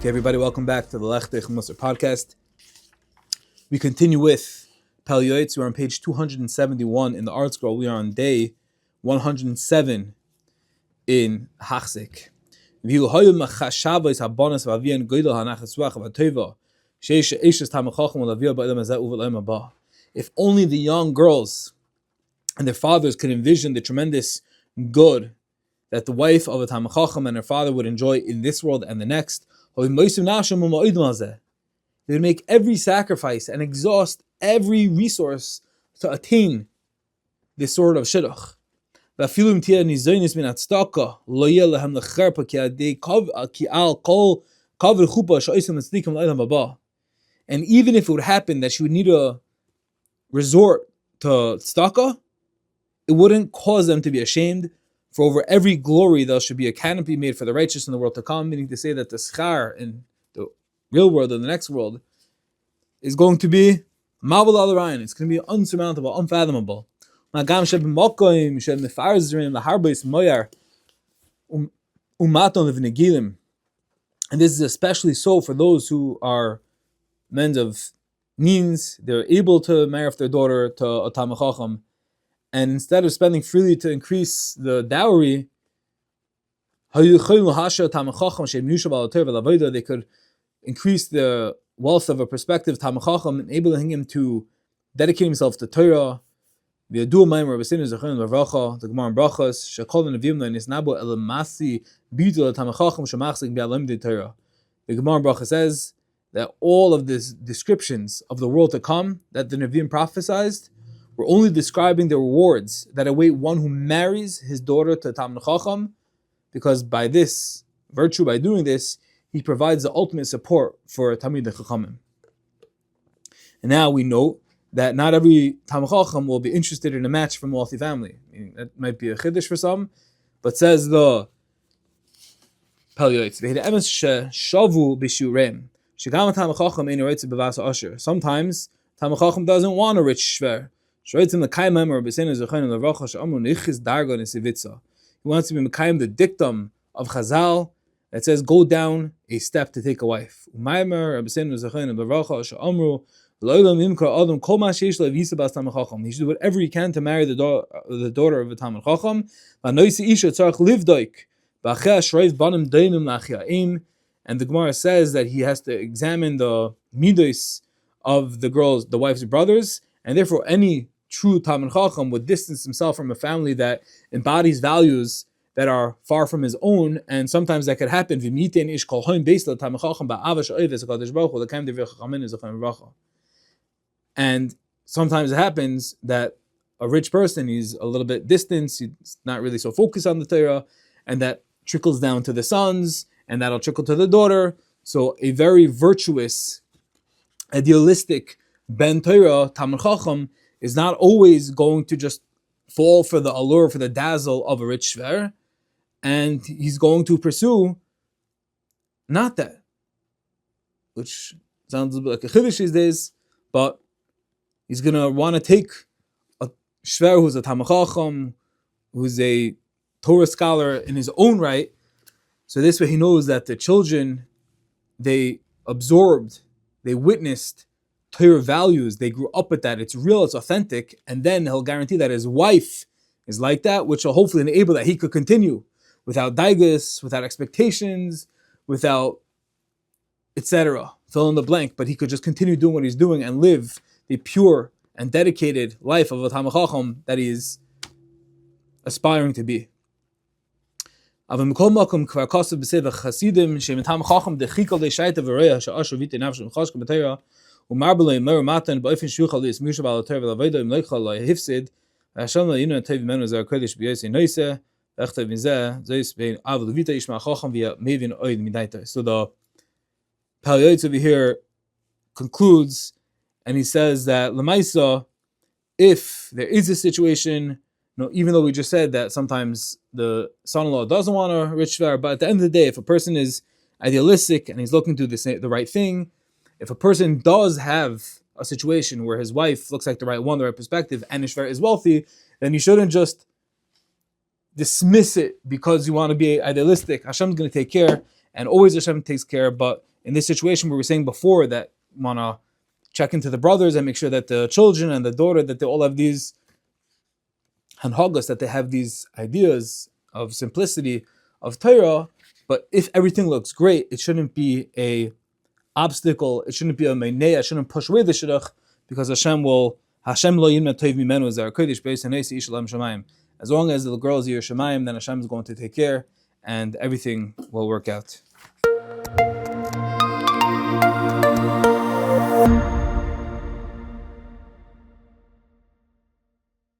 Okay, everybody, welcome back to the Lechtich Musar podcast. We continue with Pele Yoeitz. We're on page 271 in the art scroll. We are on day 107 in Hachzik. If only the young girls and their fathers could envision the tremendous good that the wife of a Talmid Chacham and her father would enjoy in this world and the next, they would make every sacrifice and exhaust every resource to attain this sort of shidduch. And even if it would happen that she would need to resort to tzedakah, it wouldn't cause them to be ashamed. For over every glory there should be a canopy made for the righteous in the world to come, meaning to say that the schar in the real world and the next world is going to be ma'abel al Ryan. It's going to be unsurmountable, unfathomable. And this is especially so for those who are men of means. They're able to marry off their daughter to a Talmid Chacham, and instead of spending freely to increase the dowry, they could increase the wealth of a prospective Talmid Chacham, enabling him to dedicate himself to Torah. The Gemara in Brachos, the Gemara in Brachos says that all of these descriptions of the world to come that the Nevi'im prophesied were only describing the rewards that await one who marries his daughter to Talmid Chacham, because by this virtue, by doing this, he provides the ultimate support for Talmid Chachamim. And now we note that not every Talmid Chacham will be interested in a match from a wealthy family. I mean, that might be a chiddush for some, but says the Pele Yoeitz, sometimes Talmid Chacham doesn't want a rich shver. He wants to be Mekayim the dictum of Chazal that says, go down a step to take a wife. He should do whatever he can to marry the daughter of a Talmid Chacham. And the Gemara says that he has to examine the midos of the wife's brothers, and therefore any true Talmid Chacham would distance himself from a family that embodies values that are far from his own, and sometimes that could happen. And sometimes it happens that a rich person, he's a little bit distant, he's not really so focused on the Torah, and that trickles down to the sons, and that'll trickle to the daughter. So a very virtuous, idealistic Ben Torah, Talmid Chacham, is not always going to just fall for the allure, for the dazzle of a rich shver, and he's going to pursue not that, which sounds a bit like a chiddush these days, but he's going to want to take a shver who's a Talmid Chacham, who's a Torah scholar in his own right, so this way he knows that the children, they absorbed, they witnessed Torah values, they grew up with that, it's real, it's authentic, and then he'll guarantee that his wife is like that, which will hopefully enable that he could continue without daigus, without expectations, without etc. Fill in the blank, but he could just continue doing what he's doing and live the pure and dedicated life of a Talmid Chacham that he is aspiring to be. But at the So the Pele Yoeitz over here concludes, and he says that Lamaisa, if there is a situation, even though we just said that sometimes the son-in-law doesn't want a rich shver, but at the end of the day, if a person is idealistic and he's looking to do the right thing, if a person does have a situation where his wife looks like the right one, the right perspective, and his shver is wealthy, then you shouldn't just dismiss it because you want to be idealistic. Hashem's going to take care, and always Hashem takes care, but in this situation where we were saying before that want to check into the brothers and make sure that the children and the daughter, that they all have these hanhagas, that they have these ideas of simplicity of Torah. But if everything looks great, it shouldn't be a obstacle. It shouldn't be a meinei. It shouldn't push away the shidduch, because Hashem lo yimna toiv mimenu zeh kodesh beis hanesi ish lam shamayim. As long as the girls are Yerushalayim, then Hashem is going to take care, and everything will work out.